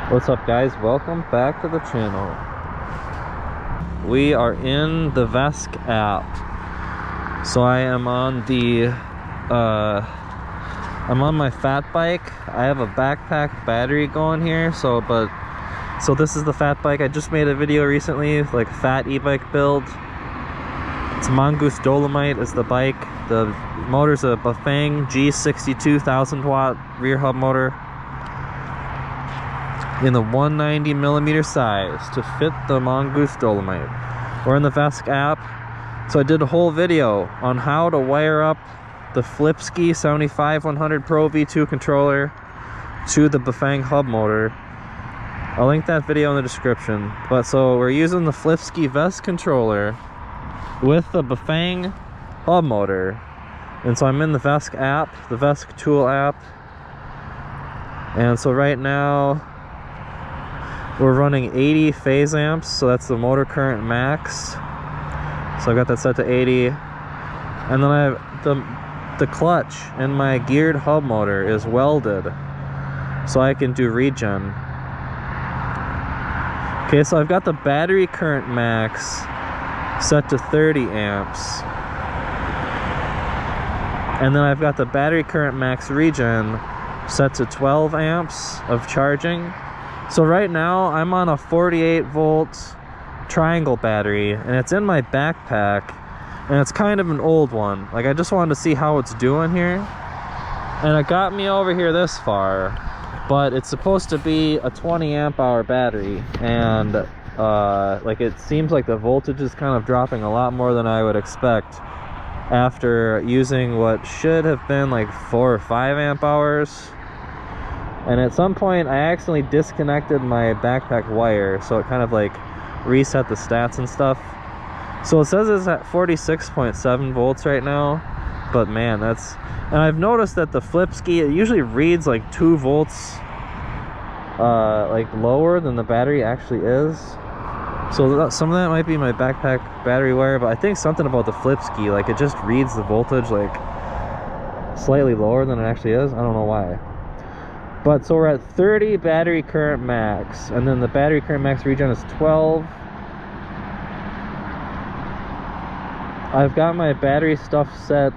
What's up, guys? Welcome back to the channel. We are in the Vesk app. So I am on the I'm on my fat bike. I have a backpack battery going here, so this is the fat bike. I just made a video recently, like a fat e-bike build. It's Mongoose Dolomite is the bike. The motor's a Bafang G62 1000-watt rear hub motor in the 190mm size to fit the Mongoose Dolomite. We're in the Vesk app. So I did a whole video on how to wire up the Flipsky 75-100 Pro V2 controller to the Bafang hub motor. I'll link that video in the description. But so we're using the Flipsky Vesk controller with the Bafang hub motor. And so I'm in the Vesk app, the Vesk tool app. And so right now we're running 80 phase amps, so that's the motor current max. So I got that set to 80. And then I have the clutch in my geared hub motor is welded, so I can do regen. Okay, so I've got the battery current max set to 30 amps. And then I've got the battery current max regen set to 12 amps of charging. So right now I'm on a 48 volt triangle battery, and it's in my backpack, and it's kind of an old one. Like, I just wanted to see how it's doing here, and it got me over here this far. But it's supposed to be a 20 amp hour battery, and like, it seems like the voltage is kind of dropping a lot more than I would expect after using what should have been like 4 or 5 amp hours. And at some point I accidentally disconnected my backpack wire, so it kind of like reset the stats and stuff. So it says it's at 46.7 volts right now, but man, that's... And I've noticed that the Flipsky, it usually reads like 2 volts like lower than the battery actually is. So some of that might be my backpack battery wire, but I think something about the Flipsky, like, it just reads the voltage like slightly lower than it actually is. I don't know why. But so we're at 30 battery current max, and then the battery current max regen is 12. I've got my battery stuff set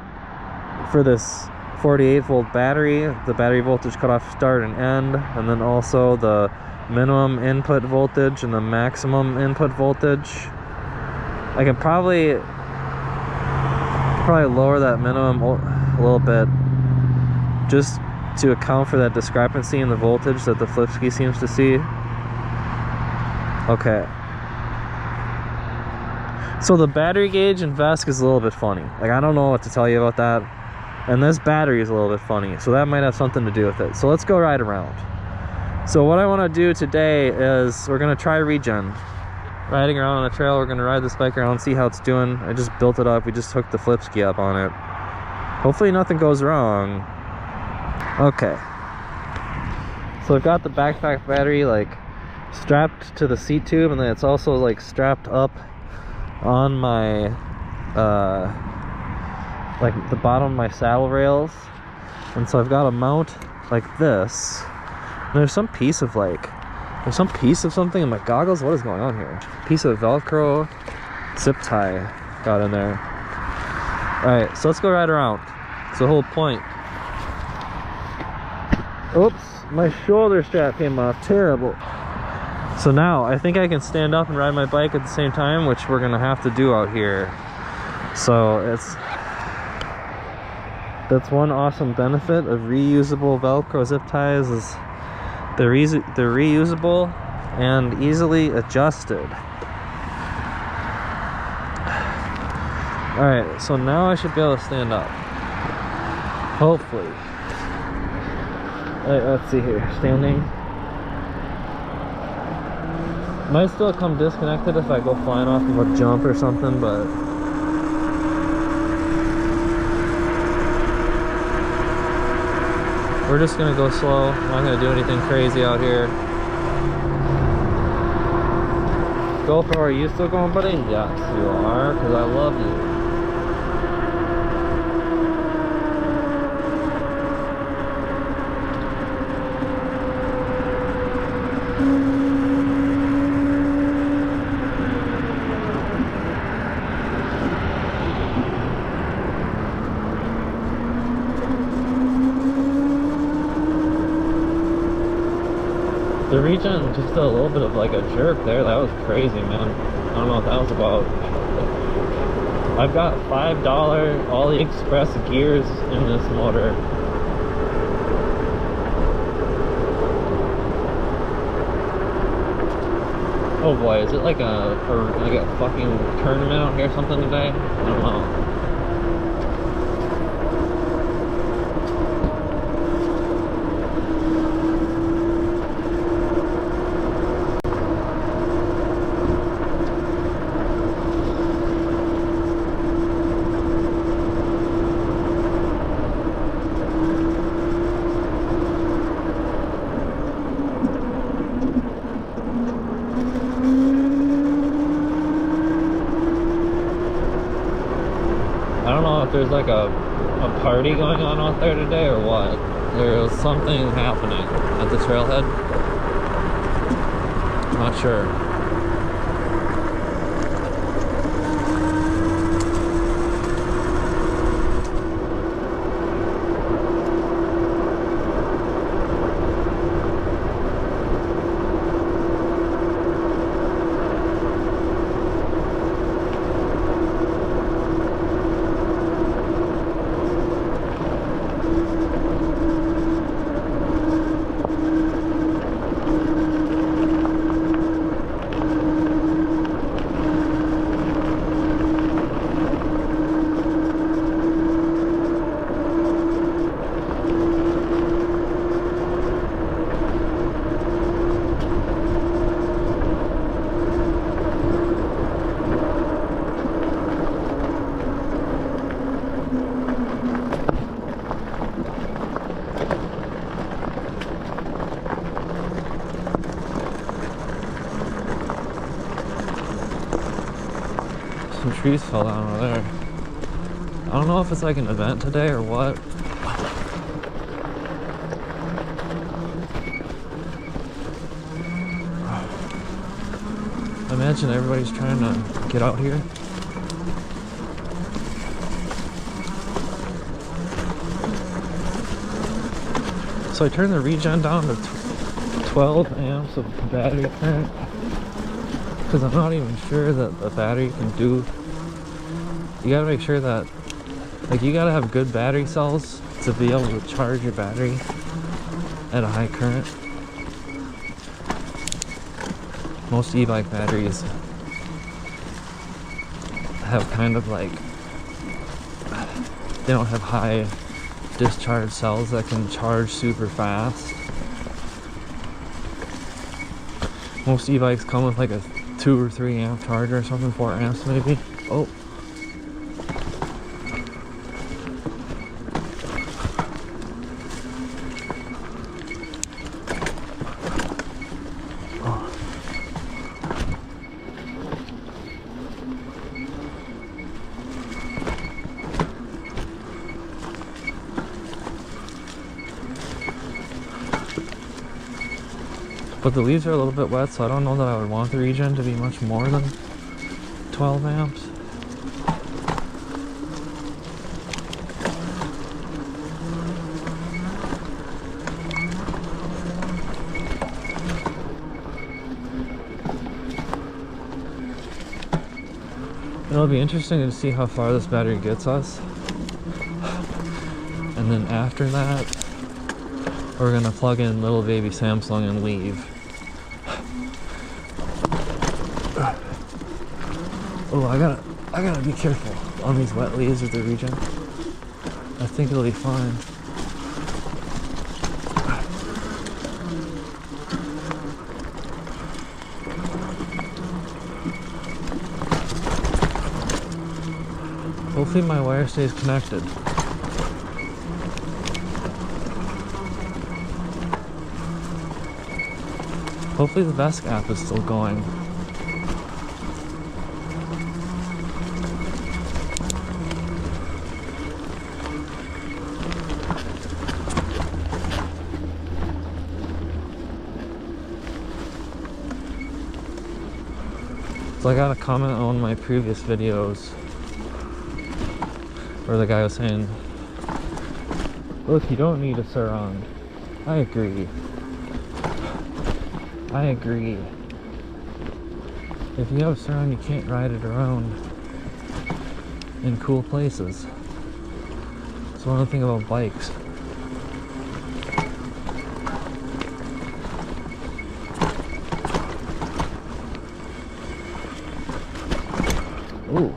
for this 48 volt battery, the battery voltage cutoff start and end, and then also the minimum input voltage and the maximum input voltage. I can probably lower that minimum a little bit, just to account for that discrepancy in the voltage that the Flipsky seems to see. Okay. So the battery gauge in Vesk is a little bit funny. Like, I don't know what to tell you about that. And this battery is a little bit funny, so that might have something to do with it. So let's go ride around. So what I want to do today is we're going to try regen. Riding around on a trail, we're going to ride this bike around, see how it's doing. I just built it up. We just hooked the Flipsky up on it. Hopefully nothing goes wrong. Okay, so I've got the backpack battery like strapped to the seat tube, and then it's also like strapped up on my like the bottom of my saddle rails. And so I've got a mount like this, and there's some piece of something in my goggles. What is going on here? Piece of Velcro zip tie got in there. All right, so let's go ride around. It's the whole point. Oops, my shoulder strap came off. Terrible. So now I think I can stand up and ride my bike at the same time, which we're gonna have to do out here. So that's one awesome benefit of reusable Velcro zip ties, is they're reusable and easily adjusted. All right, so now I should be able to stand up, hopefully. Let's see here, standing. Might still come disconnected if I go flying off of a jump or something, but we're just gonna go slow. I'm not gonna do anything crazy out here. GoPro, are you still going, buddy? Yes, you are, because I love you. The Regen just did a little bit of like a jerk there. That was crazy, man. I don't know what that was about. I've got $5 AliExpress gears in this motor. Oh boy, is it like a fucking tournament out here or something today? I don't know. I don't know if there's like a party going on out there today or what. There was something happening at the trailhead. Not sure. Some trees fell down over there. I don't know if it's like an event today or what. I imagine everybody's trying to get out here. So I turned the Regen down to 12 amps of battery current because I'm not even sure that the battery can do. You gotta make sure that, like, you gotta have good battery cells to be able to charge your battery at a high current. Most e-bike batteries have kind of like, they don't have high discharge cells that can charge super fast. Most e-bikes come with like a 2 or 3 amp charger or something, 4 amps maybe. Oh. But the leaves are a little bit wet, so I don't know that I would want the Regen to be much more than 12 amps. It'll be interesting to see how far this battery gets us. And then after that, we're gonna plug in little baby Samsung and leave. Oh, I gotta be careful on these wet leaves with the Regen. I think it'll be fine. Hopefully my wire stays connected. Hopefully the Vesk app is still going. So I got a comment on one of my previous videos where the guy was saying, look, you don't need a surround. I agree. I agree. If you have a surround, you can't ride it around in cool places. That's one thing about bikes. Ooh.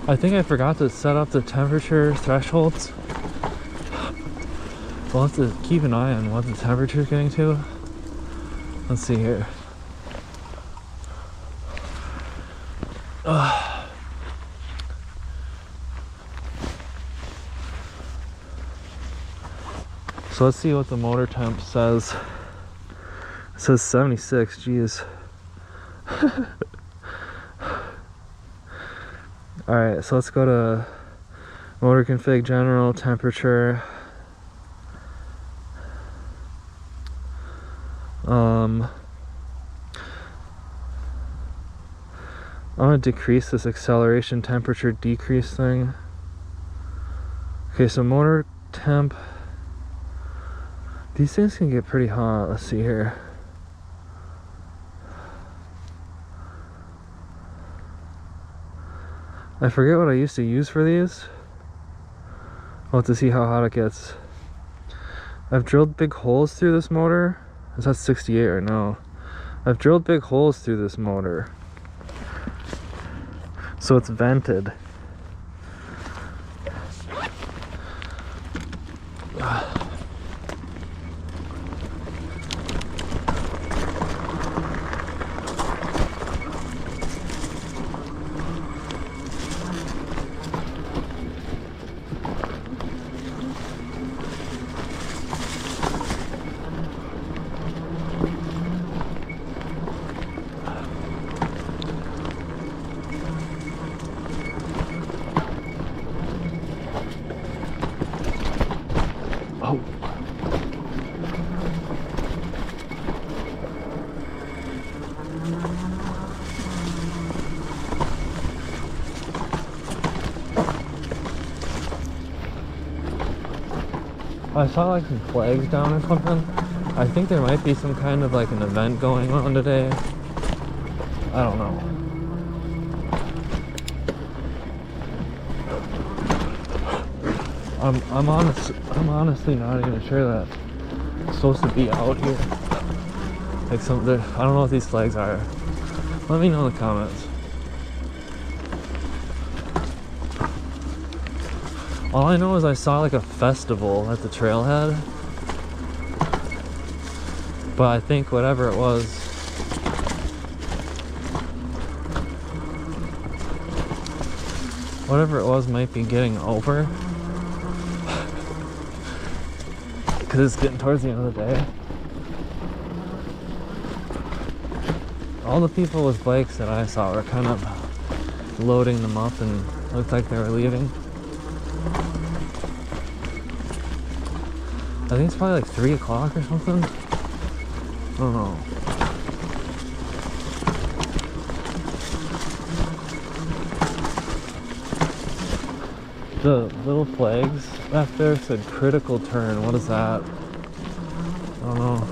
I think I forgot to set up the temperature thresholds. We'll have to keep an eye on what the temperature is getting to. Let's see here. So let's see what the motor temp says. It says 76, geez. Alright, so let's go to motor config, general, temperature. I'm gonna decrease this acceleration temperature decrease thing. Okay, so motor temp. These things can get pretty hot. Let's see here. I forget what I used to use for these. I'll have to see how hot it gets. I've drilled big holes through this motor. It's at 68 right now. I've drilled big holes through this motor, so it's vented. Oh. I saw like some flags down or something. I think there might be some kind of like an event going on today. I don't know. I'm honestly not even sure that it's supposed to be out here. Like I don't know what these flags are. Let me know in the comments. All I know is I saw like a festival at the trailhead, but I think whatever it was might be getting over. Because it's getting towards the end of the day. All the people with bikes that I saw were kind of loading them up and looked like they were leaving. I think it's probably like 3 o'clock or something. I don't know. The little flags back there said critical turn. What is that? I don't know.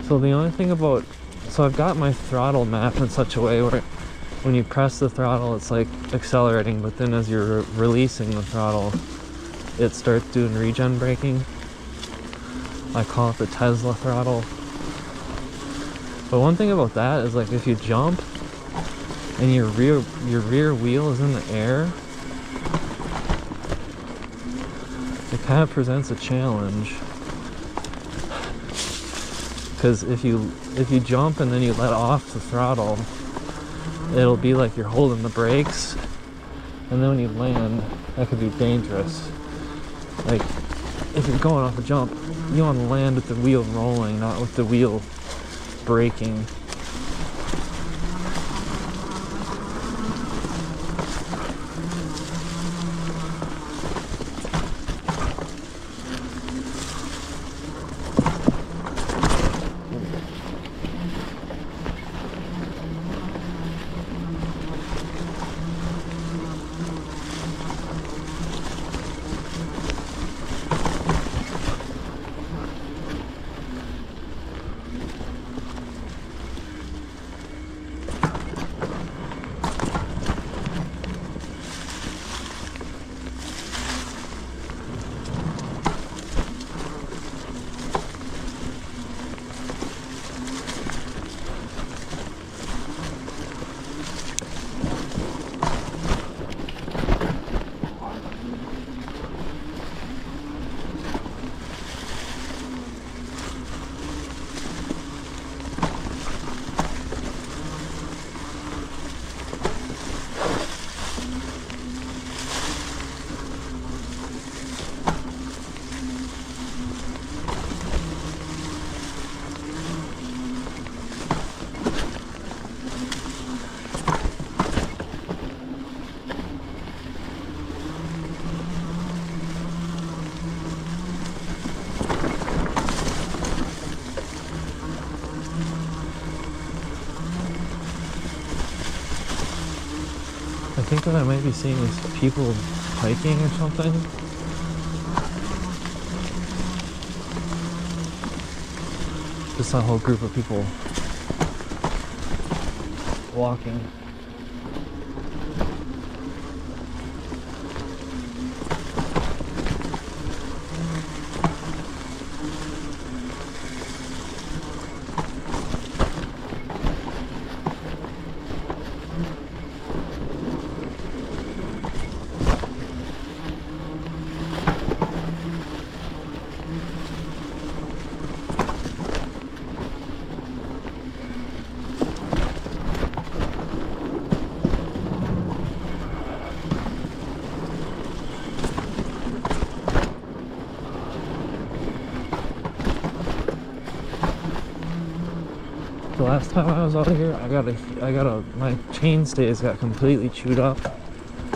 So the only thing about, so I've got my throttle mapped in such a way where when you press the throttle it's like accelerating, but then as you're releasing the throttle it starts doing regen braking. I call it the Tesla throttle. But one thing about that is like if you jump and your rear wheel is in the air, it kind of presents a challenge. Because if you jump and then you let off the throttle, it'll be like you're holding the brakes, And then when you land, that could be dangerous. Like, if you're going off a jump, you want to land with the wheel rolling, not with the wheel braking. I think what I might be seeing is people hiking or something. Just a whole group of people walking. The last time I was out here, my chainstays got completely chewed up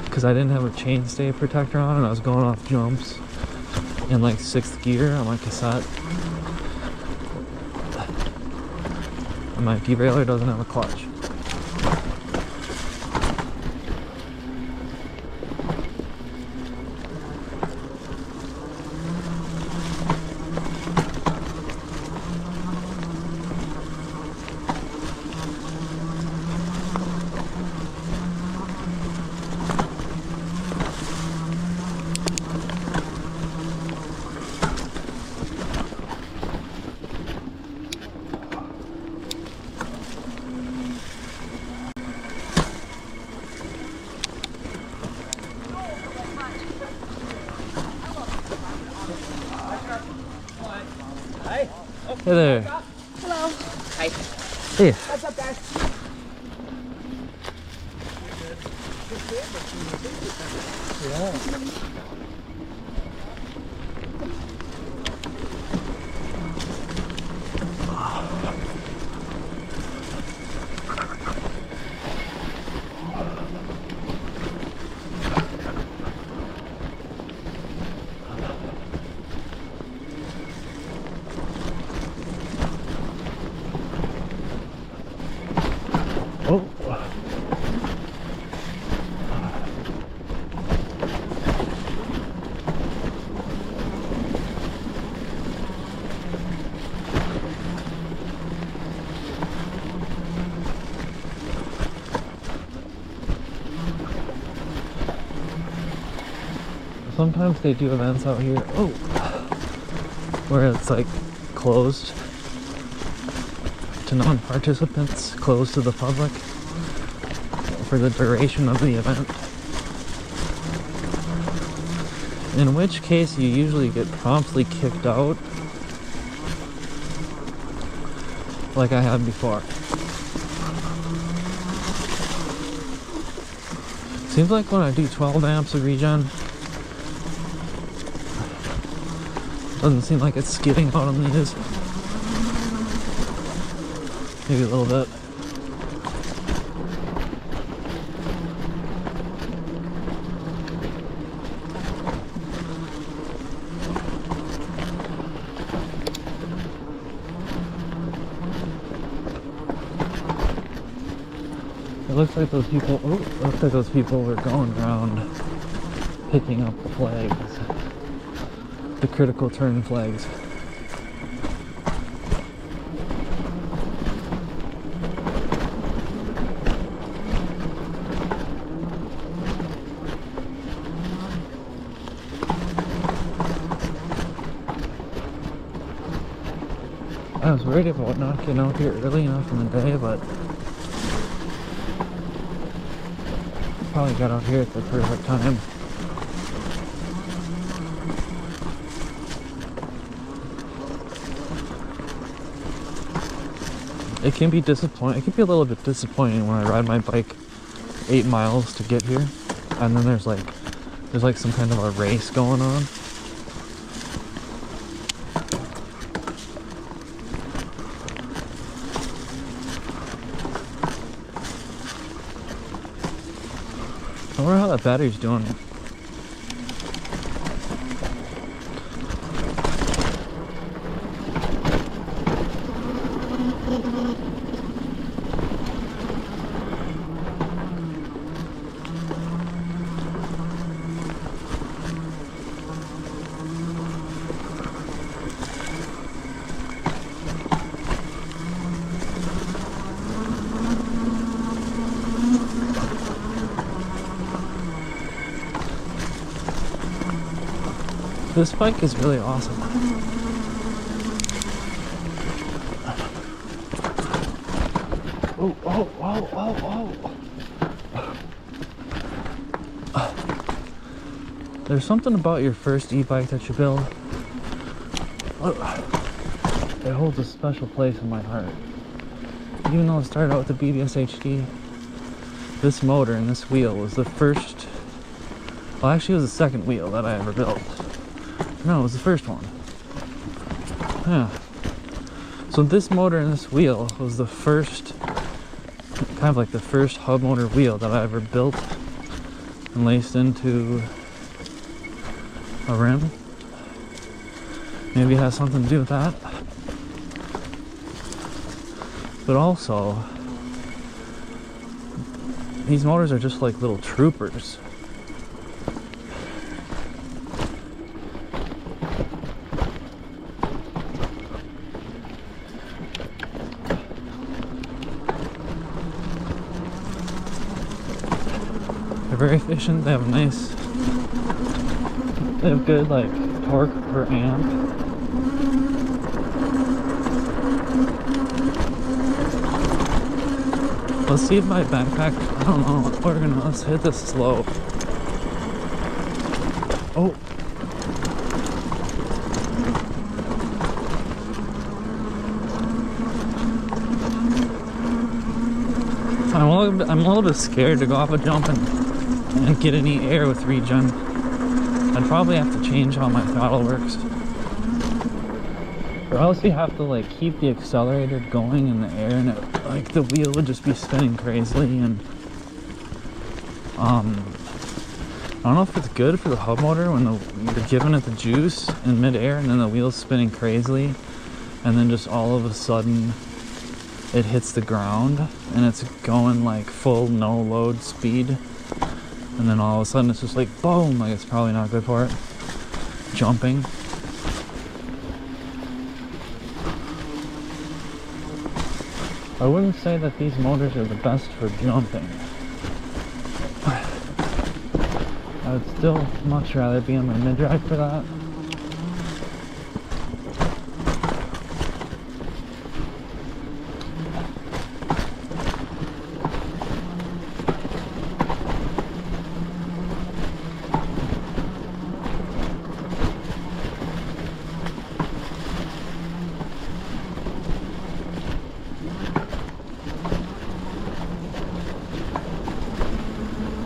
because I didn't have a chainstay protector on, and I was going off jumps in like 6th gear on my cassette. And my derailleur doesn't have a clutch. Hey there. Hello. Hi. Hey. What's up, guys? Yeah. Oh. Sometimes they do events out here, where it's like closed to non-participants, closed to the public for the duration of the event. In which case you usually get promptly kicked out, like I have before. Seems like when I do 12 amps of regen, doesn't seem like it's skidding out on these. Maybe a little bit. It looks like those people. Oh, it looks like those people were going around picking up the flags, the critical turn flags. I was worried about not getting out here early enough in the day, but probably got out here at the perfect time. It can be disappointing. It can be a little bit disappointing when I ride my bike 8 miles to get here, and then there's like some kind of a race going on. I wonder how that battery's doing. This bike is really awesome. Oh, oh, oh, oh, oh. There's something about your first e-bike that you build. It holds a special place in my heart. Even though it started out with the BBS HD, this motor and this wheel was the first, well actually it was the second wheel that I ever built. No, it was the first one. Yeah. So this motor and this wheel was the first, kind of like the first hub motor wheel that I ever built and laced into a rim. Maybe it has something to do with that. But also, these motors are just like little troopers. Very efficient. They have nice, they have good like torque per amp. Let's see if my backpack, I don't know, let's hit this slow. Oh. I'm a little bit scared to go off a jump and get any air with regen. I'd probably have to change how my throttle works, or else you have to like keep the accelerator going in the air, and it, like the wheel would just be spinning crazily. And I don't know if it's good for the hub motor when you're giving it the juice in mid-air and then the wheel's spinning crazily, and then just all of a sudden it hits the ground and it's going like full no load speed, and then all of a sudden it's just like boom, like it's probably not good for it. Jumping. I wouldn't say that these motors are the best for jumping. I would still much rather be on my mid-drive for that.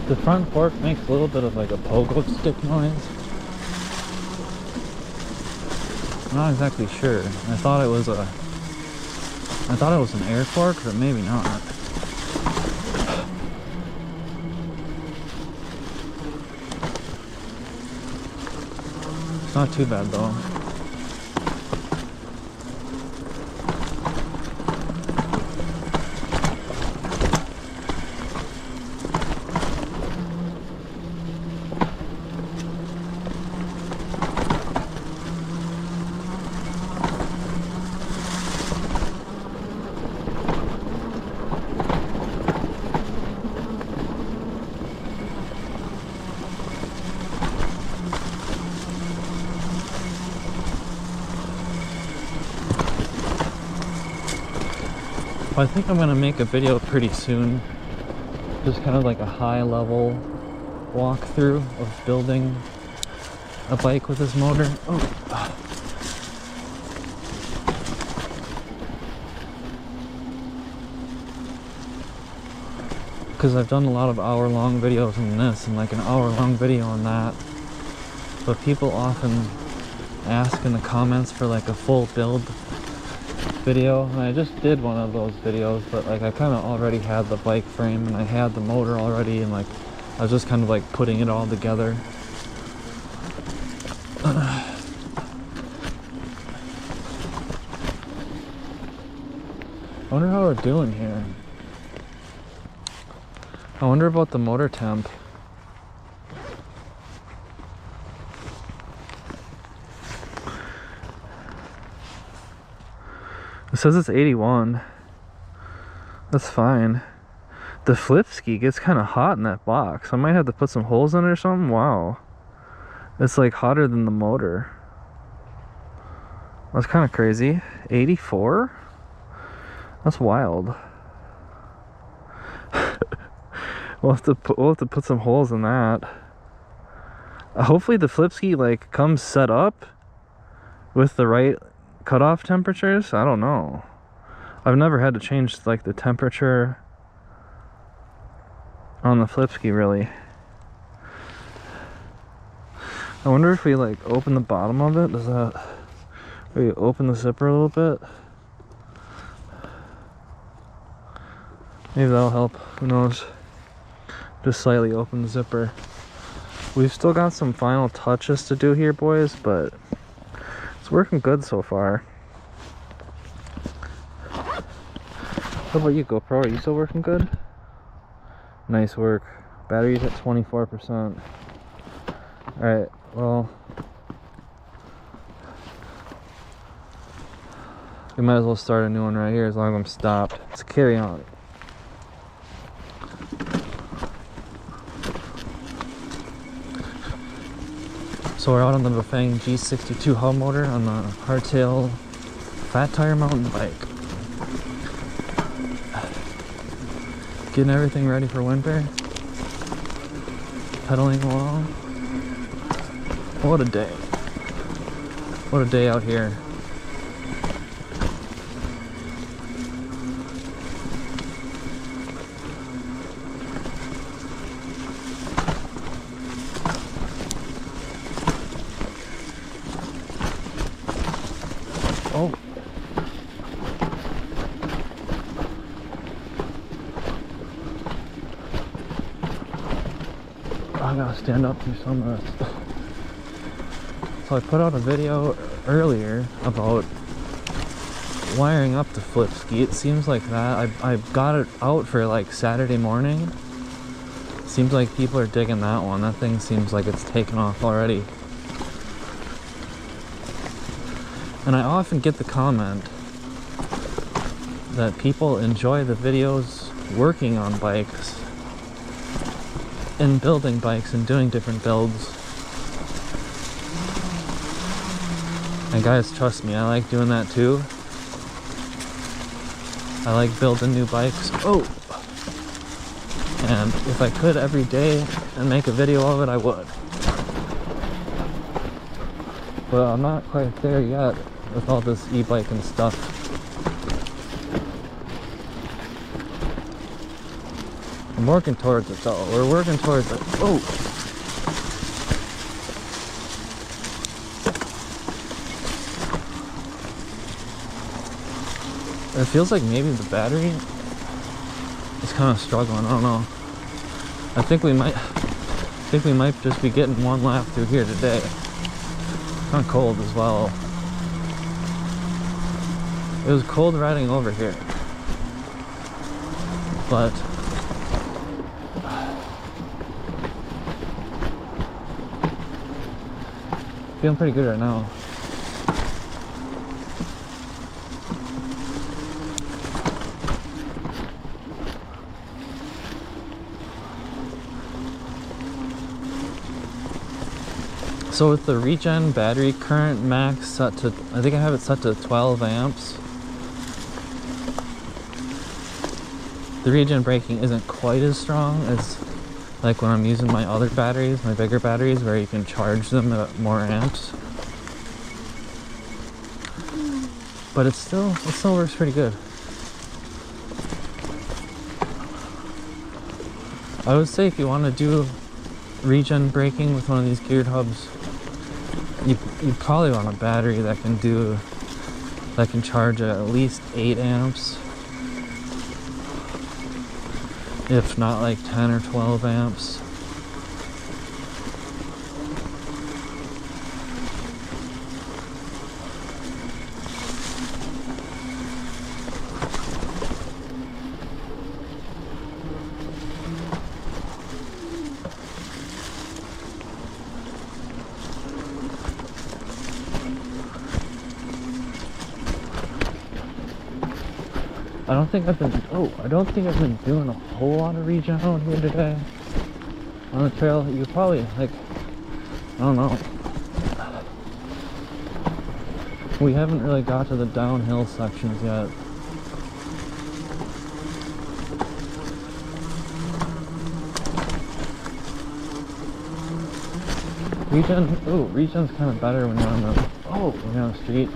The front fork makes a little bit of like a pogo stick noise. I'm not exactly sure. I thought it was an air fork, but maybe not. It's not too bad though. I think I'm gonna make a video pretty soon, just kind of like a high level walkthrough of building a bike with this motor. Because I've done a lot of hour-long videos on this and like an hour-long video on that, but people often ask in the comments for like a full build video, and I just did one of those videos, but like I kind of already had the bike frame and I had the motor already, and like I was just kind of like putting it all together. I wonder how we're doing here. I wonder about the motor temp. It says it's 81. That's fine. The Flipsky gets kind of hot in that box. I might have to put some holes in it or something. Wow. It's like hotter than the motor. That's kind of crazy. 84? That's wild. we'll have to put some holes in that. Hopefully the Flipsky like comes set up with the right cutoff temperatures. I don't know. I've never had to change like the temperature on the Flipsky really. I wonder if we like open the bottom of it. Does that, we open the zipper a little bit? Maybe that'll help. Who knows? Just slightly open the zipper. We've still got some final touches to do here, boys, but it's working good so far. How about you, GoPro? Are you still working good? Nice work. Battery's at 24%. Alright, well, we might as well start a new one right here as long as I'm stopped. Let's carry on. So we're out on the Bafang G62 hub motor on the hardtail fat tire mountain bike. Getting everything ready for winter. Pedaling along. What a day. What a day out here. Oh. I gotta stand up through some of this. So I put out a video earlier about wiring up the Flipsky. It seems like that. I got it out for like Saturday morning. Seems like people are digging that one. That thing seems like it's taken off already. And I often get the comment that people enjoy the videos working on bikes and building bikes and doing different builds. And guys, trust me, I like doing that too. I like building new bikes. Oh! And if I could every day and make a video of it, I would. But I'm not quite there yet with all this e-bike and stuff. I'm working towards it though. We're working towards it. Oh! It feels like maybe the battery is kind of struggling. I don't know. I think we might just be getting one lap through here today. It's kind of cold as well. It was cold riding over here, but feeling pretty good right now. So with the Regen battery current max set to, I think I have it set to 12 amps. The Regen braking isn't quite as strong as like when I'm using my other batteries, my bigger batteries, where you can charge them at more amps. But it still works pretty good. I would say if you want to do Regen braking with one of these geared hubs, you probably want a battery that can charge at least 8 amps, if not like 10 or 12 amps. I don't think I've been doing a whole lot of regen out here today on the trail. You probably, like, I don't know. We haven't really got to the downhill sections yet. Regen's kind of better when you're on the street.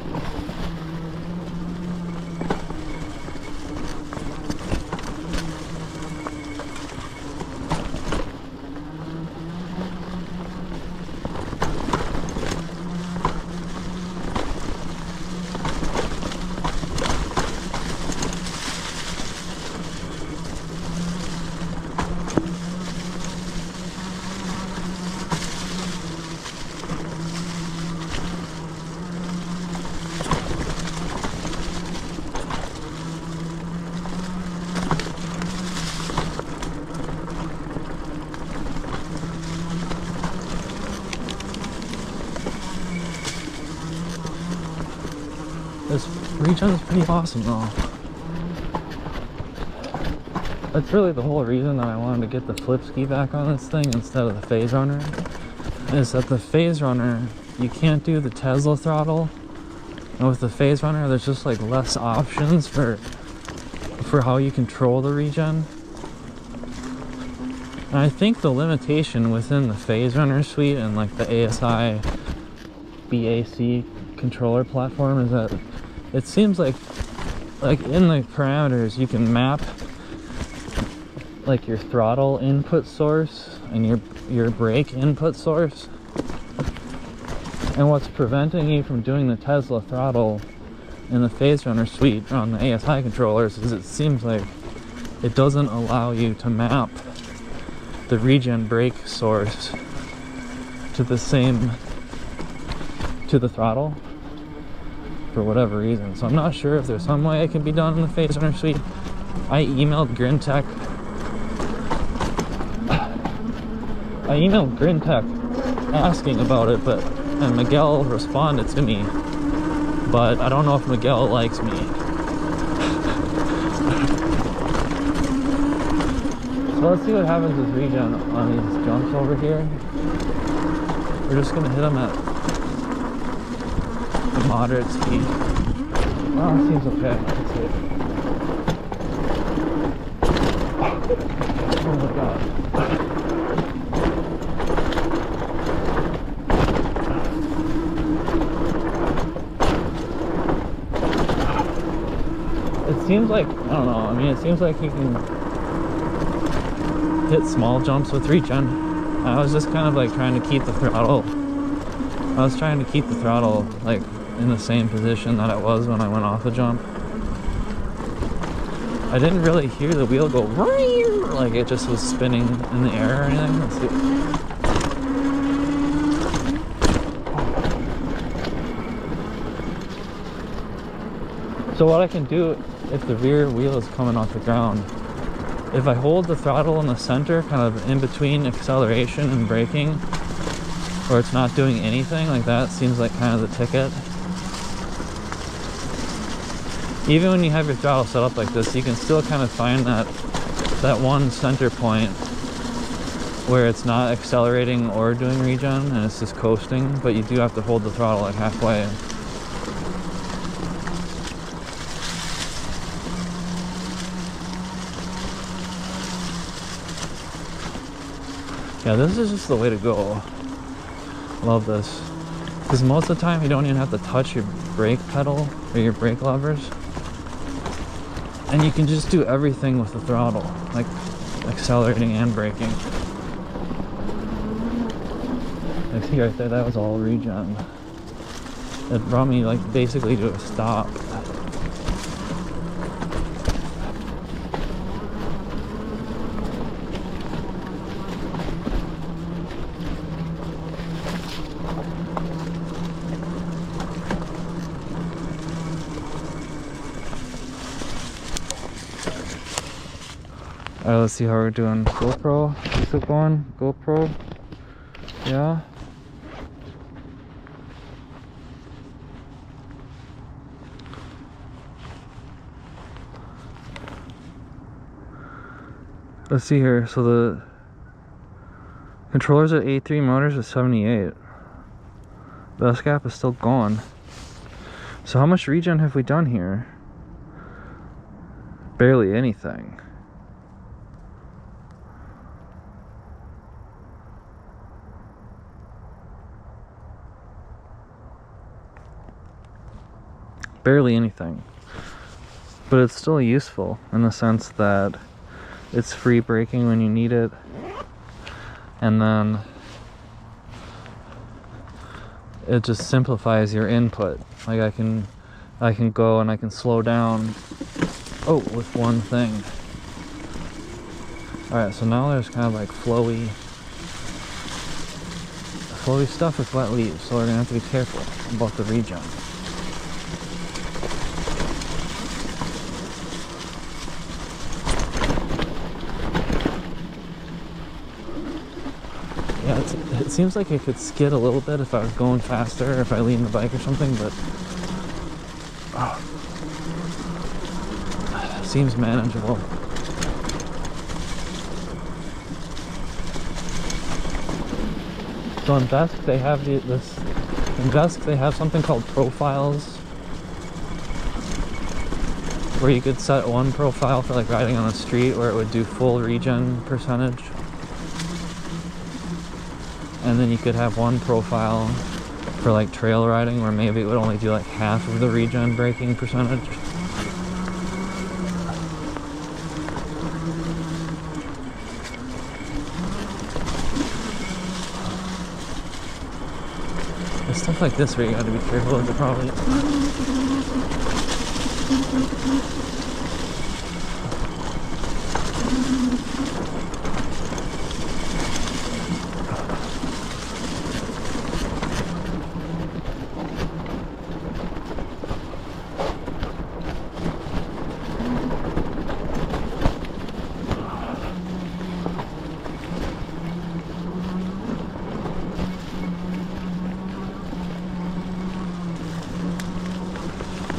This Regen is pretty awesome though. That's really the whole reason that I wanted to get the Flipsky back on this thing instead of the Phase Runner. Is that the Phase Runner, you can't do the Tesla throttle. And with the Phase Runner, there's just like less options for how you control the Regen. And I think the limitation within the Phase Runner suite and like the ASI BAC controller platform is that it seems like in the parameters you can map like your throttle input source and your brake input source, and what's preventing you from doing the Tesla throttle in the Phase Runner suite on the ASI controllers is it seems like it doesn't allow you to map the Regen brake source to the throttle for whatever reason. So I'm not sure if there's some way it can be done in the Phase Runner suite. I emailed Grintech asking about it, and Miguel responded to me, but I don't know if Miguel likes me. So let's see what happens with Regen on these jumps over here. We're just gonna hit them at a moderate speed. Oh, it seems okay. Let's see it. Oh my god. It seems like, I don't know, I mean, it seems like you can hit small jumps with Regen. I was just kind of like trying to keep the throttle. I was trying to keep the throttle like in the same position that it was when I went off the jump. I didn't really hear the wheel go like it just was spinning in the air or anything. Let's see. So what I can do if the rear wheel is coming off the ground, if I hold the throttle in the center, kind of in between acceleration and braking, where it's not doing anything, like that seems like kind of the ticket. Even when you have your throttle set up like this, you can still kind of find that one center point where it's not accelerating or doing regen and it's just coasting, but you do have to hold the throttle like halfway. Yeah, this is just the way to go. Love this. Because most of the time you don't even have to touch your brake pedal or your brake levers. And you can just do everything with the throttle, like accelerating and braking. Like see right there, that was all regen. It brought me like basically to a stop. Alright, let's see how we're doing. GoPro, still going? GoPro, yeah. Let's see here. So the controller's at 83, motors at 78. The S-gap is still gone. So how much regen have we done here? Barely anything. Barely anything, but it's still useful in the sense that it's free braking when you need it, and then it just simplifies your input. Like I can go and I can slow down with one thing. All right, so now there's kind of like flowy stuff with wet leaves, so we're gonna have to be careful about the regen. It seems like it could skid a little bit if I was going faster or if I leaned the bike or something, but seems manageable. So on Desk they have they have something called profiles, where you could set one profile for like riding on the street where it would do full regen percentage. And then you could have one profile for like trail riding where maybe it would only do like half of the regen braking percentage. There's stuff like this where you gotta be careful with it probably.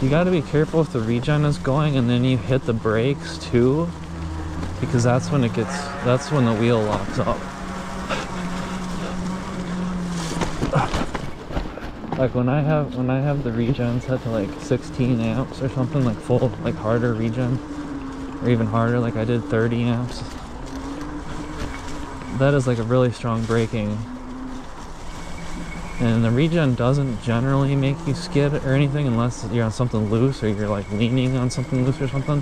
You gotta be careful if the regen is going and then you hit the brakes too, because that's when the wheel locks up. Like when I have the regen set to like 16 amps or something, like full, like harder regen, or even harder, like I did 30 amps. That is like a really strong braking. And the regen doesn't generally make you skid or anything unless you're on something loose or you're like leaning on something loose or something.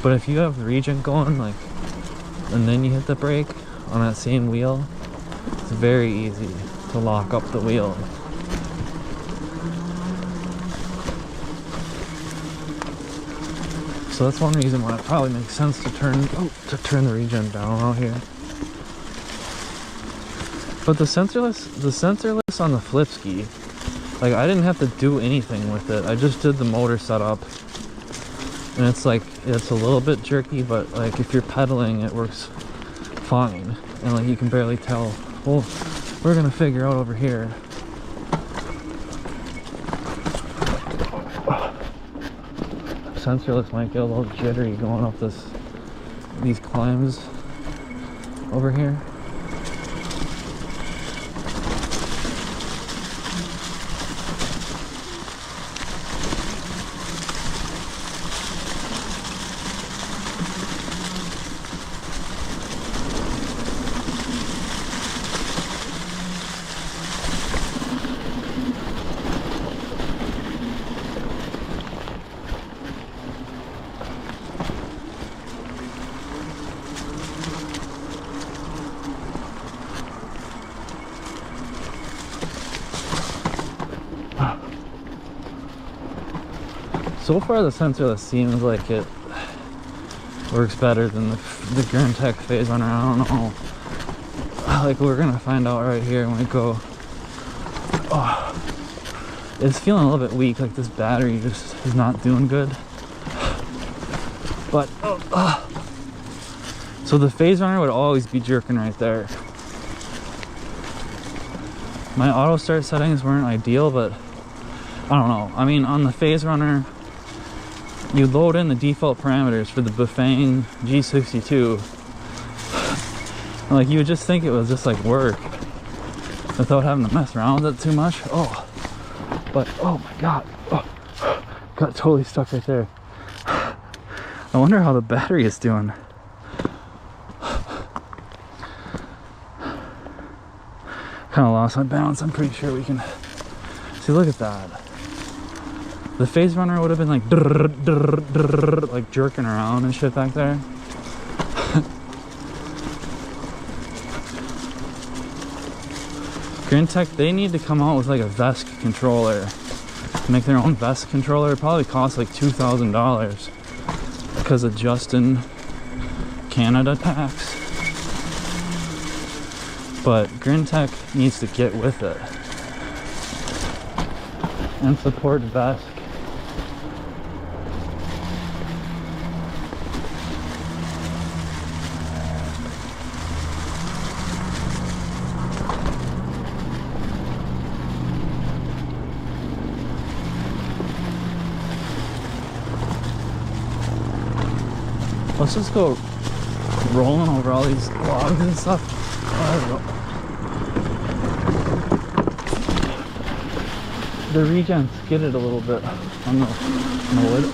But if you have the regen going, like and then you hit the brake on that same wheel, it's very easy to lock up the wheel. So that's one reason why it probably makes sense to turn the regen down out here. But the sensorless on the Flipsky, like, I didn't have to do anything with it. I just did the motor setup, and it's like, it's a little bit jerky, but like if you're pedaling, it works fine, and like you can barely tell. Well, we're gonna figure out over here. Sensorless might get a little jittery going up these climbs over here. So far the sensorless seems like it works better than the Grintech phase runner. I don't know. Like, we're gonna find out right here when we go. Oh, it's feeling a little bit weak, like this battery just is not doing good. But so the phase runner would always be jerking right there. My auto start settings weren't ideal, but I don't know. I mean, on the phase runner, you load in the default parameters for the Bafang G62. Like, you would just think it was just like work without having to mess around with it too much. Oh, but oh my god, got totally stuck right there. I wonder how the battery is doing. Kind of lost my balance. I'm pretty sure we can see. Look at that. The phase runner would have been like like jerking around and shit back there. Grintech, they need to come out with like a VESC controller. Make their own VESC controller. It probably costs like $2,000 because of Justin Canada tax. But Grintech needs to get with it and support VESC. Let's just go rolling over all these logs and stuff. Oh, the regen skidded a little bit on the wood.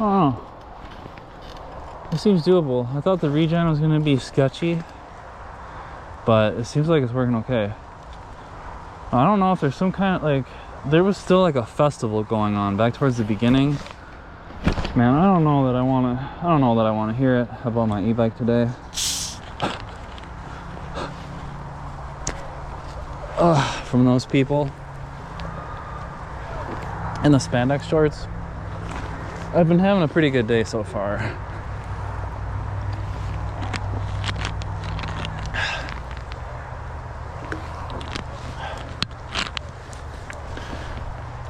Oh, it seems doable. I thought the regen was going to be sketchy, but it seems like it's working okay. I don't know if there's some kind of, like, there was still like a festival going on back towards the beginning. Man, I don't know that I want to hear it about my e-bike today. From those people in the spandex shorts. I've been having a pretty good day so far.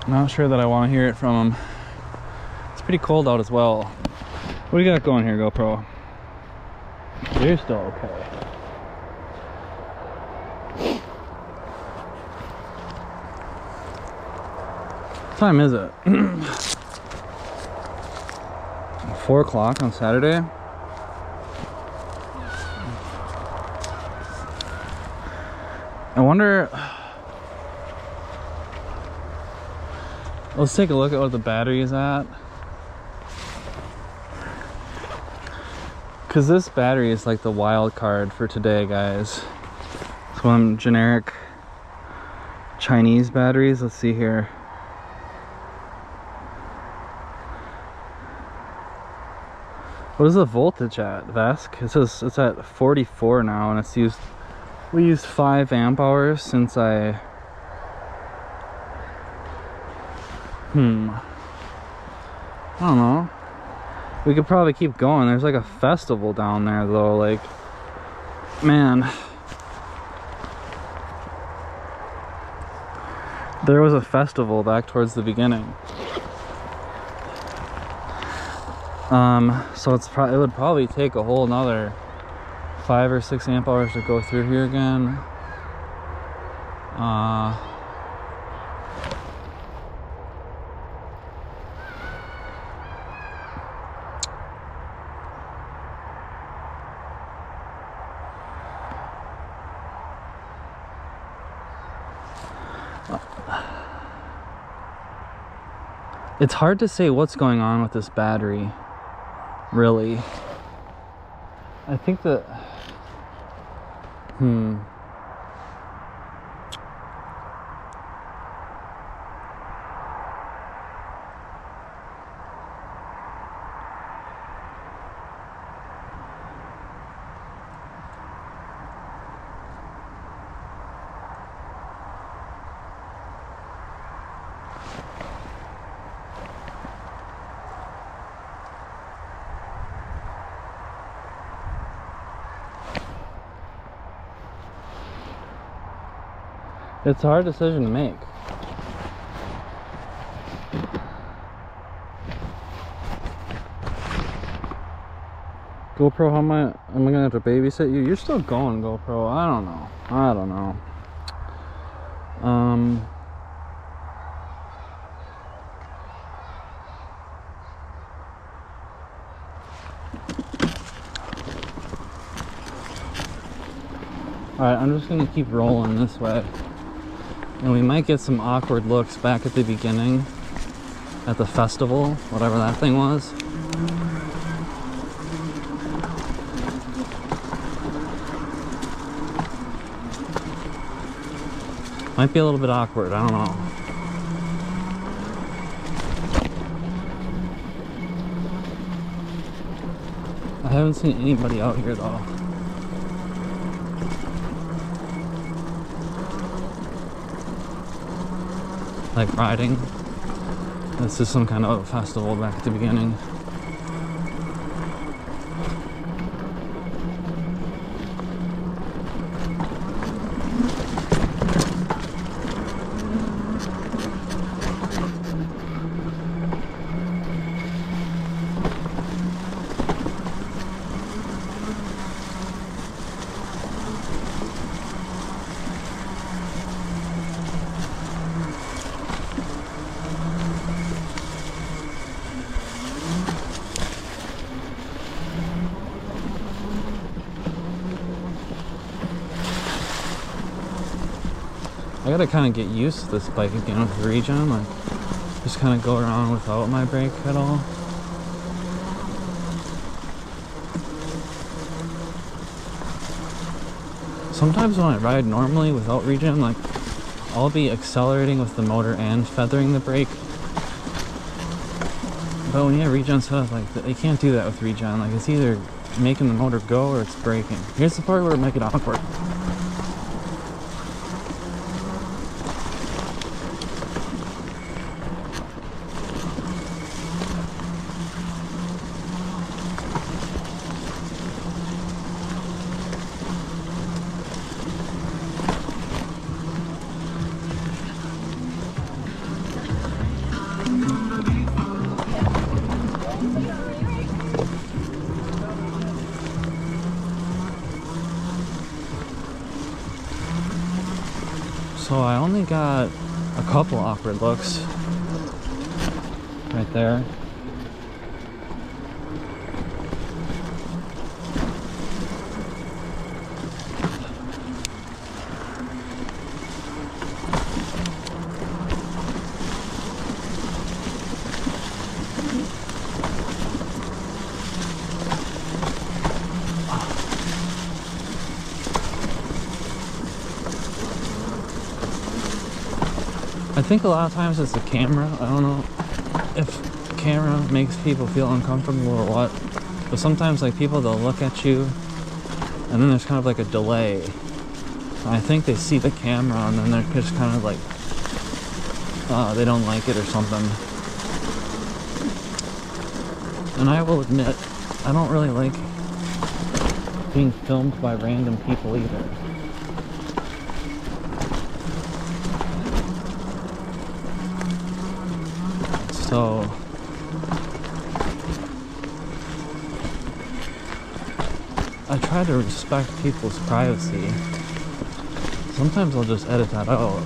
Not sure that I want to hear it from them. It's pretty cold out as well. What do you got going here, GoPro? You're still okay. What time is it? 4 o'clock on Saturday. I wonder. Let's take a look at what the battery is at. Because this battery is like the wild card for today, guys. Some generic Chinese batteries. Let's see here. What is the voltage at, Vesk? It says it's at 44 now, and it's used. We used 5 amp hours since I don't know. We could probably keep going. There's like a festival down there though, like, man. There was a festival back towards the beginning. So it would probably take a whole nother 5 or 6 amp hours to go through here again. It's hard to say what's going on with this battery, really. I think that it's a hard decision to make. GoPro, how am I gonna have to babysit you? You're still going, GoPro. I don't know. Alright, I'm just gonna keep rolling this way. And we might get some awkward looks back at the beginning at the festival, whatever that thing was. Might be a little bit awkward, I don't know. I haven't seen anybody out here though. Like riding. This is some kind of a festival back at the beginning. I gotta kind of get used to this bike again with the Regen, like just kind of go around without my brake pedal. Sometimes when I ride normally without Regen, like I'll be accelerating with the motor and feathering the brake. But when you have Regen set up, like you can't do that with Regen. Like it's either making the motor go or it's braking. Here's the part where it might get awkward. So I only got a couple awkward looks right there. I think a lot of times it's the camera. I don't know if the camera makes people feel uncomfortable or what, but sometimes like people, they'll look at you and then there's kind of like a delay. I think they see the camera and then they're just kind of like, they don't like it or something. And I will admit, I don't really like being filmed by random people either. So I try to respect people's privacy. Sometimes I'll just edit that out.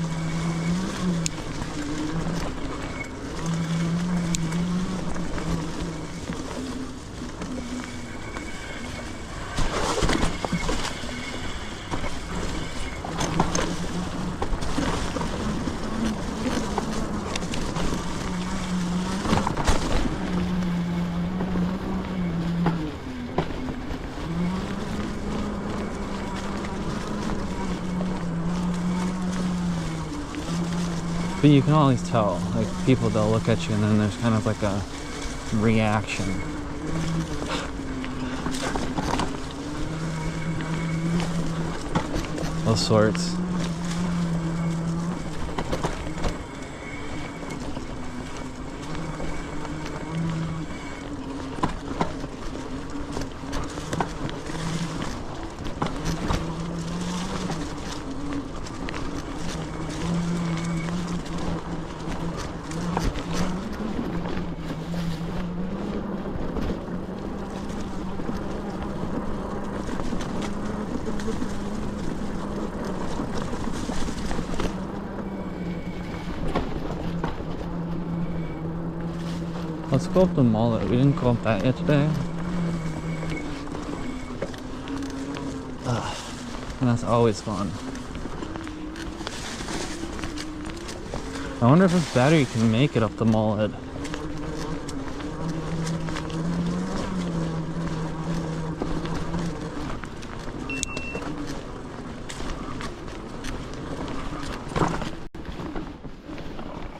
But you can always tell, like people, they'll look at you and then there's kind of like a reaction. Those sorts. Let's go up the mullet. We didn't go up that yet today. And that's always fun. I wonder if this battery can make it up the mullet.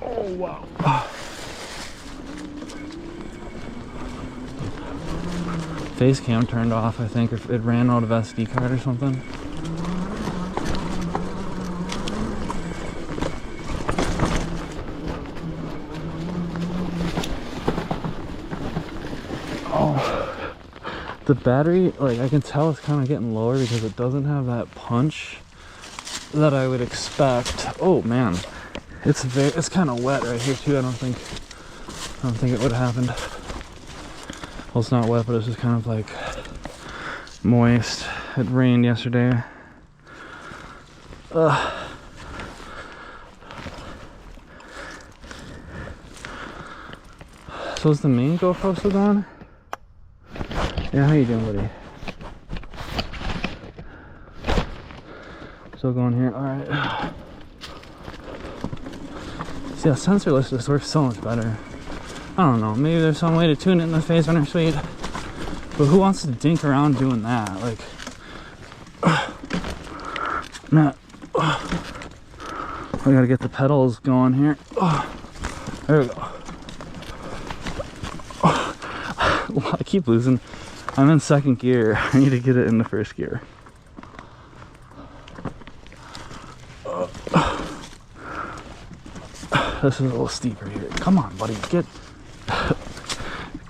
Oh wow. Face cam turned off, I think, if it ran out of SD card or something. Oh, the battery, like I can tell it's kind of getting lower because it doesn't have that punch that I would expect. Oh man, it's kind of wet right here too. I don't think it would have happened. Well, it's not wet, but it's just kind of like moist. It rained yesterday. So is the main GoPro still gone? Yeah, how you doing, buddy? Still going here? Alright. See, a sensorless just works so much better. I don't know, maybe there's some way to tune it in the phase runner suite, but who wants to dink around doing that? Like, man, I gotta get the pedals going here. There we go. I keep losing. I'm in second gear. I need to get it in the first gear. This is a little steeper here. Come on, buddy, get.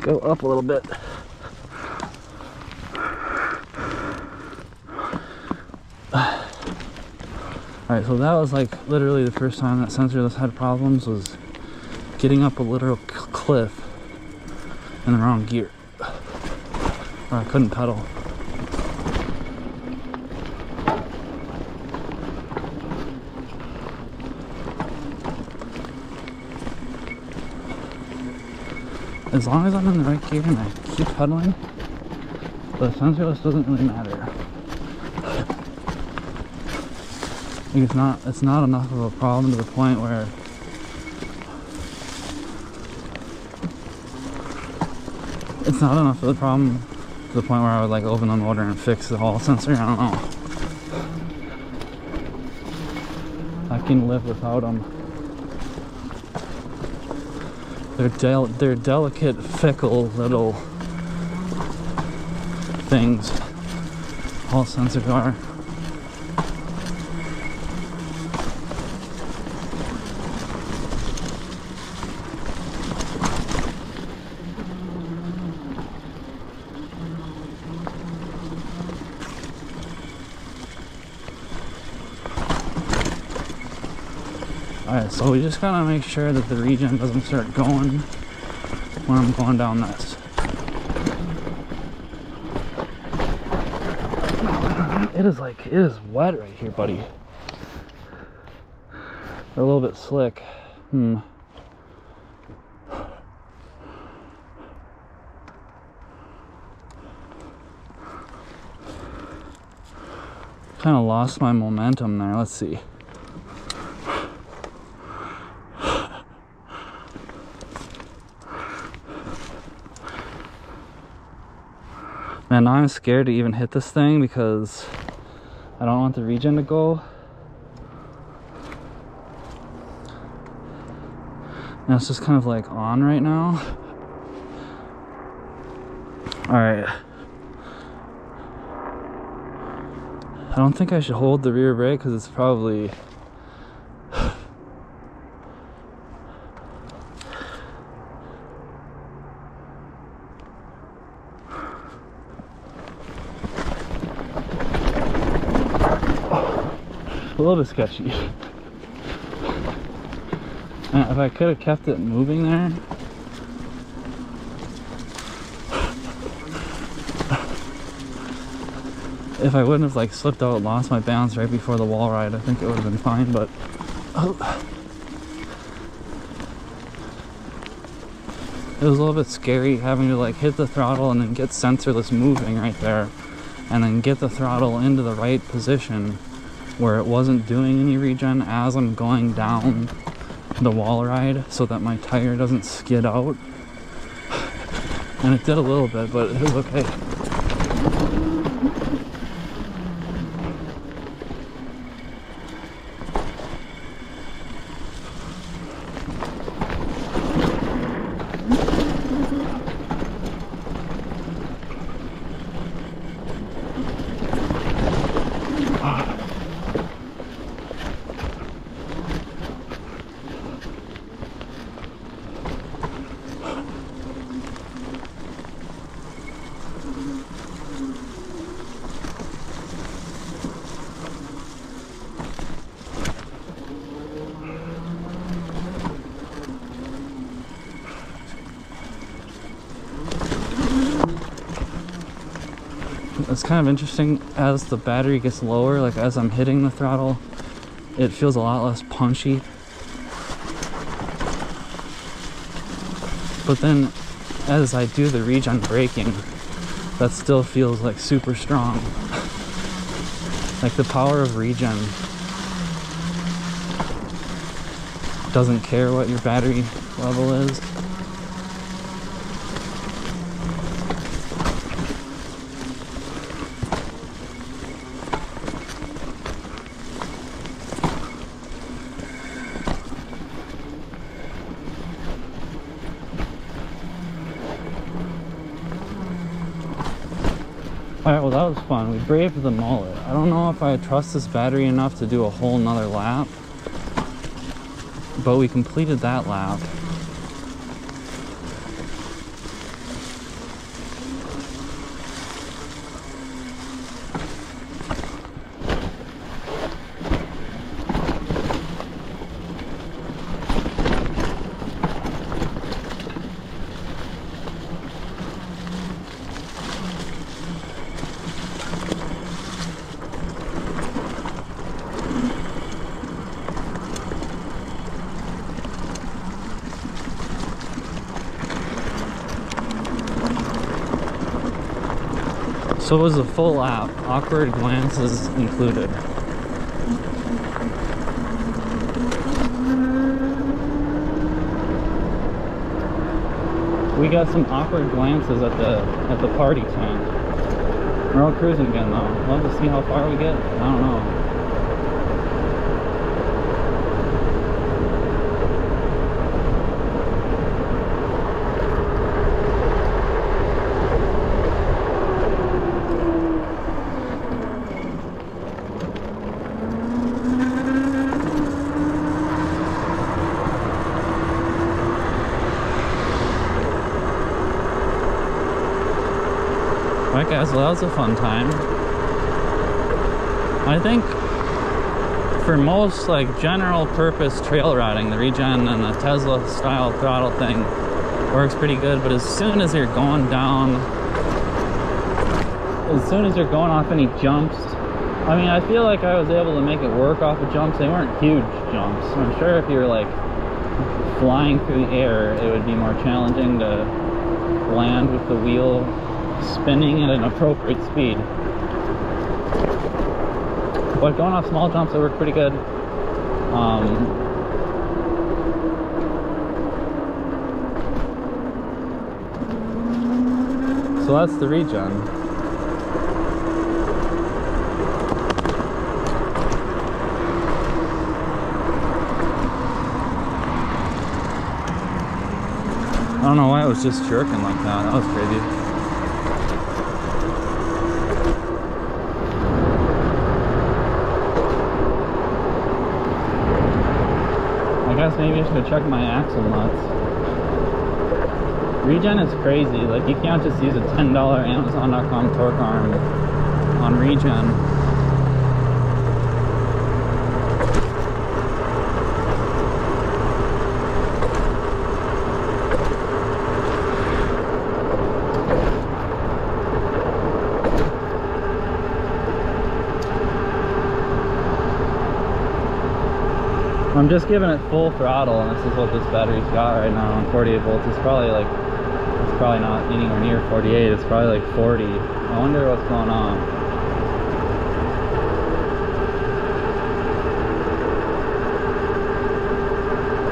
Go up a little bit. Alright, so that was like literally the first time that sensorless had problems, was getting up a literal cliff in the wrong gear. Or I couldn't pedal. as long as I'm in the right gear and I keep pedaling, the sensorless doesn't really matter. Like it's not enough of a problem to the point where it's not enough of a problem to the point where I would like open the motor and fix the hall sensor. I don't know. I can live without them. They're delicate, fickle little things. Hall sensors are. Alright, so we just gotta make sure that the regen doesn't start going when I'm going down this. It is wet right here, buddy. A little bit slick. Kind of lost my momentum there. Let's see. Man, now I'm scared to even hit this thing because I don't want the regen to go. And it's just kind of like on right now. Alright. I don't think I should hold the rear brake because it's probably... a little bit sketchy. If I could have kept it moving there. If I wouldn't have like slipped out, lost my balance right before the wall ride, I think it would have been fine, but it was a little bit scary having to like hit the throttle and then get sensorless moving right there and then get the throttle into the right position where it wasn't doing any regen as I'm going down the wall ride so that my tire doesn't skid out. And it did a little bit, but it was okay. It's kind of interesting as the battery gets lower, like as I'm hitting the throttle, it feels a lot less punchy. But then as I do the regen braking, that still feels like super strong. Like the power of regen doesn't care what your battery level is. Alright, well that was fun. We braved the mullet. I don't know if I trust this battery enough to do a whole nother lap, but we completed that lap. So it was a full lap, awkward glances included. We got some awkward glances at the party tent. We're all cruising again though. Love to see how far we get. I don't know. Alright guys, well that was a fun time. I think for most like general purpose trail riding, the Regen and the Tesla style throttle thing works pretty good, but as soon as you're going down, as soon as you're going off any jumps, I mean I feel like I was able to make it work off of jumps. They weren't huge jumps. I'm sure if you were like flying through the air, it would be more challenging to land with the wheel spinning at an appropriate speed. But going off small jumps, it worked pretty good. So that's the Regen. I don't know why it was just jerking like that. That was crazy. I guess maybe I should check my axle nuts. Regen is crazy. Like, you can't just use a $10 Amazon.com torque arm on Regen. I'm just giving it full throttle, and this is what this battery's got right now on 48 volts. It's probably not anywhere near 48. It's probably like 40. I wonder what's going on.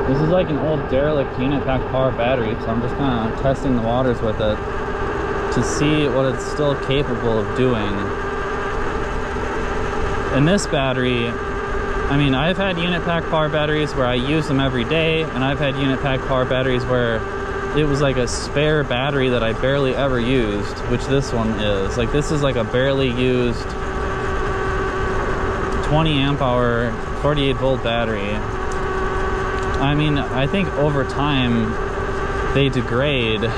This is like an old derelict unit pack power battery, so I'm just kind of testing the waters with it to see what it's still capable of doing. And this battery, I mean, I've had unit pack power batteries where I use them every day, and I've had unit pack power batteries where it was like a spare battery that I barely ever used, which this one is. Like, this is like a barely used 20 amp hour 48 volt battery. I mean, I think over time they degrade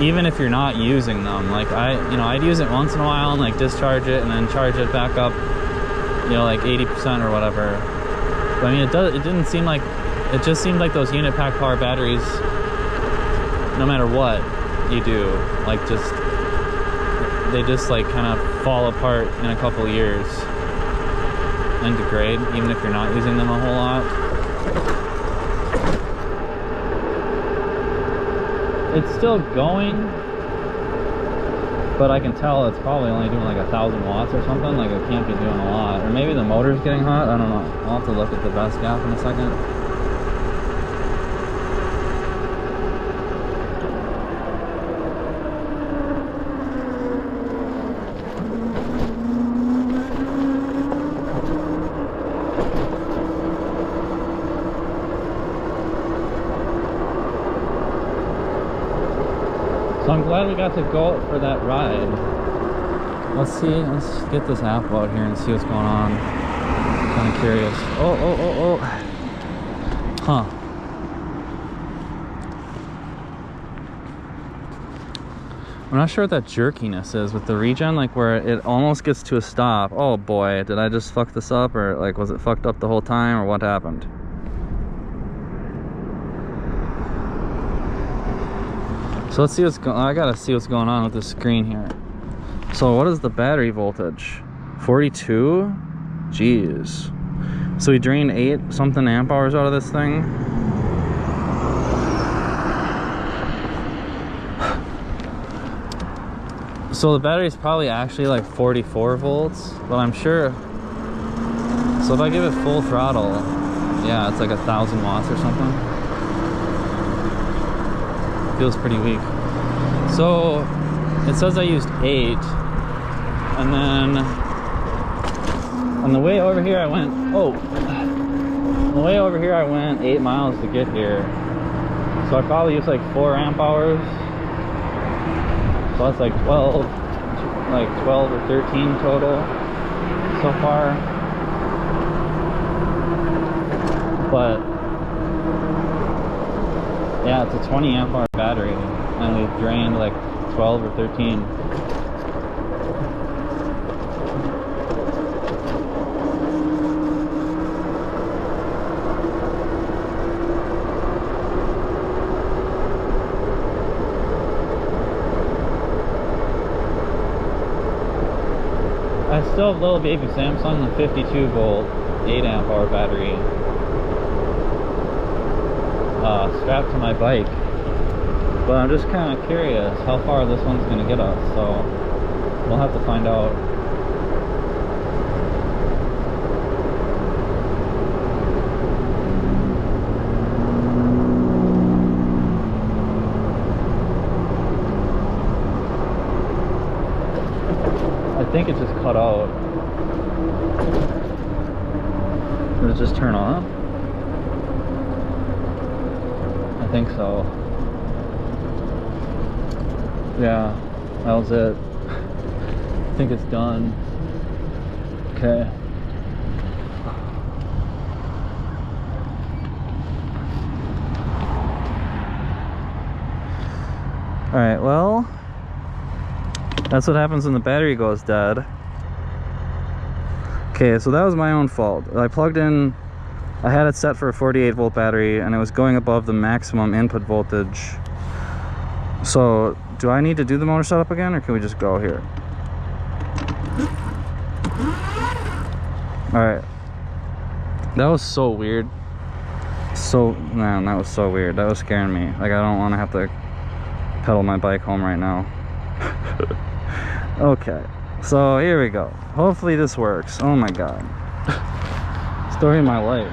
even if you're not using them. Like, I'd use it once in a while and like discharge it and then charge it back up, you know, like 80% or whatever. But I mean, it just seemed like those unit pack power batteries, no matter what you do, like they just like kind of fall apart in a couple years and degrade, even if you're not using them a whole lot. It's still going, but I can tell it's probably only doing like 1,000 watts or something. Like, it can't be doing a lot. Or maybe the motor's getting hot. I don't know. I'll have to look at the best gap in a second. So I'm glad we got to go for that ride. Let's get this app out here and see what's going on. I'm kind of curious. Oh. Huh. I'm not sure what that jerkiness is with the Regen, like where it almost gets to a stop. Oh boy, did I just fuck this up, or like was it fucked up the whole time, or what happened? So let's see I gotta see what's going on with this screen here. So what is the battery voltage? 42? Jeez. So we drained 8 something amp hours out of this thing. So the battery is probably actually like 44 volts, but I'm sure. So if I give it full throttle, yeah, it's like 1,000 watts or something. Feels pretty weak. So it says I used 8, and then on the way over here I went, on the way over here I went 8 miles to get here. So I probably used like 4 amp hours. So that's like 12 or 13 total so far. But yeah, it's a 20 amp hour battery, and we've drained like 12 or 13. I still have little baby Samsung, the 52 volt 8 amp hour battery strapped to my bike, but I'm just kind of curious how far this one's going to get us, so we'll have to find out. I think it just cut out. Did it just turn off? I think so. Yeah, that was it. I think it's done. Okay. Alright, well, that's what happens when the battery goes dead. Okay, so that was my own fault. I plugged in, I had it set for a 48 volt battery, and it was going above the maximum input voltage. So do I need to do the motor setup again, or can we just go here? Alright. That was so weird. Man, that was so weird. That was scaring me. Like, I don't want to have to pedal my bike home right now. Okay, so here we go. Hopefully this works. Oh my god. Story of my life.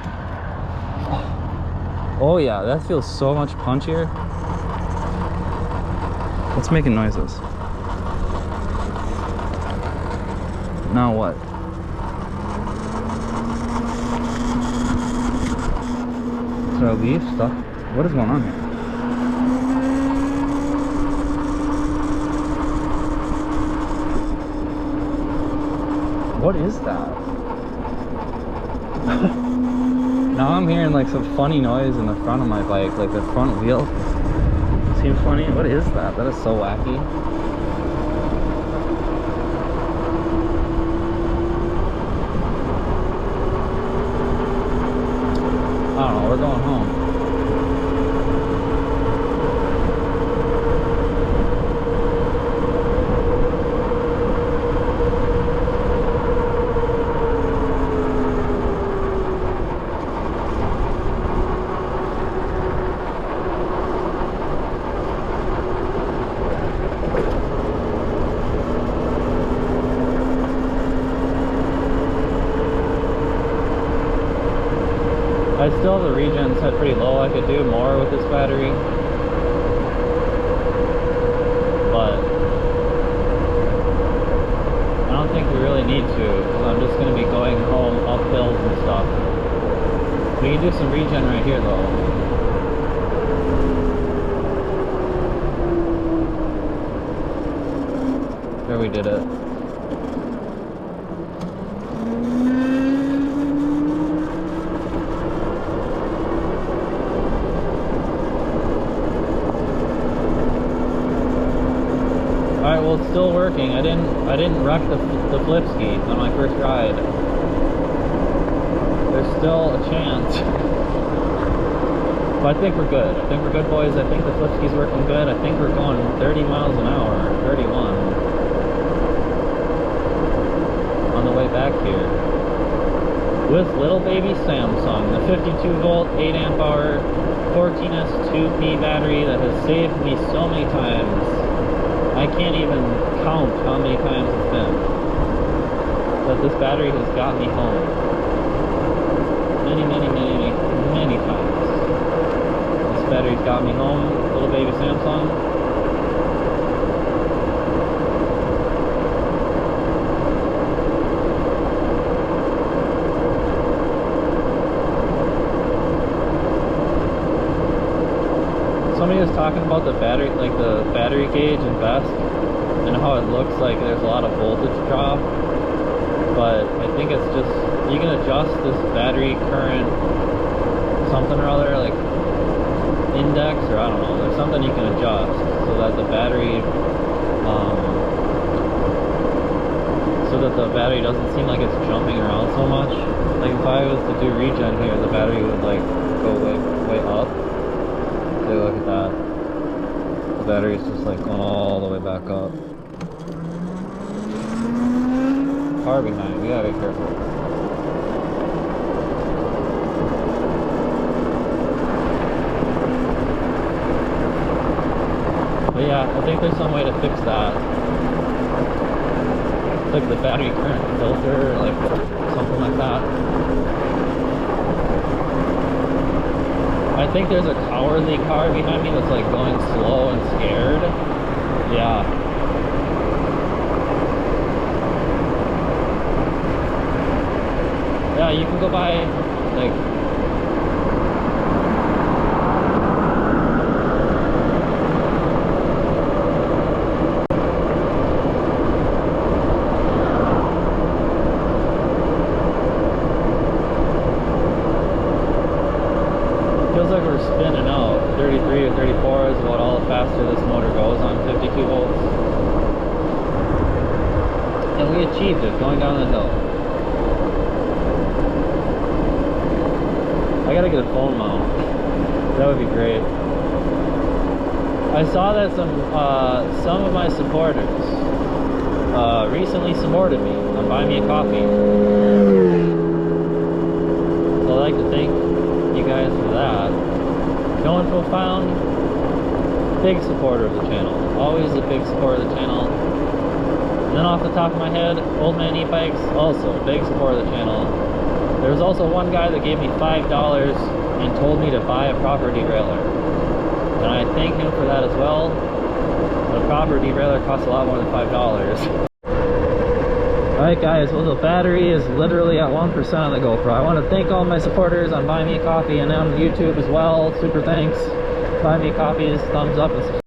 Oh yeah, that feels so much punchier. What's making noises? Now what? Should I leave stuff? What is going on here? What is that? Now I'm hearing like some funny noise in the front of my bike, like the front wheel. Seems funny. What is that? That is so wacky. I don't know, we're going home. I still have the regen set pretty low. I could do more with this battery, but I don't think we really need to, because I'm just going to be going home up hills and stuff. We can do some regen right here though. There, we did it. Alright, well it's still working. I didn't wreck the Flipsky on my first ride. There's still a chance. But I think we're good. I think we're good, boys. I think the Flipsky's working good. I think we're going 30 miles an hour, 31. On the way back here. With little baby Samsung, the 52 volt, 8 amp hour, 14S 2P battery that has saved me so many times. I can't even count how many times it's been that this battery has got me home. Many, many, many, many times. This battery's got me home, little baby Samsung. Somebody was talking about the battery, like the battery gauge and vest, and how it looks like there's a lot of voltage drop. But I think it's just, you can adjust this battery current something or other, like index, or I don't know, there's something you can adjust so that the battery doesn't seem like it's jumping around so much. Like if I was to do regen here, the battery would like go way up. Take a look at that. The battery's just like going all the way back up. Car behind, we gotta be careful. But yeah, I think there's some way to fix that. Like the battery current filter, like something like that. I think there's a cowardly car behind me that's like going slow and scared. Yeah. Yeah, you can go by, like, feels like we're spinning out. 33 or 34 is about all the faster this motor goes on 52 volts. And we achieved it going down the hill. I gotta get a phone mount. That would be great. I saw that some of my supporters recently supported me on Buy Me a Coffee. So I'd like to thank you guys for that. No info found. Big supporter of the channel. Always a big supporter of the channel. And then off the top of my head, Old Man E-Bikes, also a big supporter of the channel. There was also one guy that gave me $5 and told me to buy a proper derailleur. And I thank him for that as well. But a proper derailleur costs a lot more than $5. Alright guys, well the battery is literally at 1% on the GoPro. I want to thank all my supporters on Buy Me a Coffee and on YouTube as well. Super thanks. Buy Me a Coffee is thumbs up and subscribe.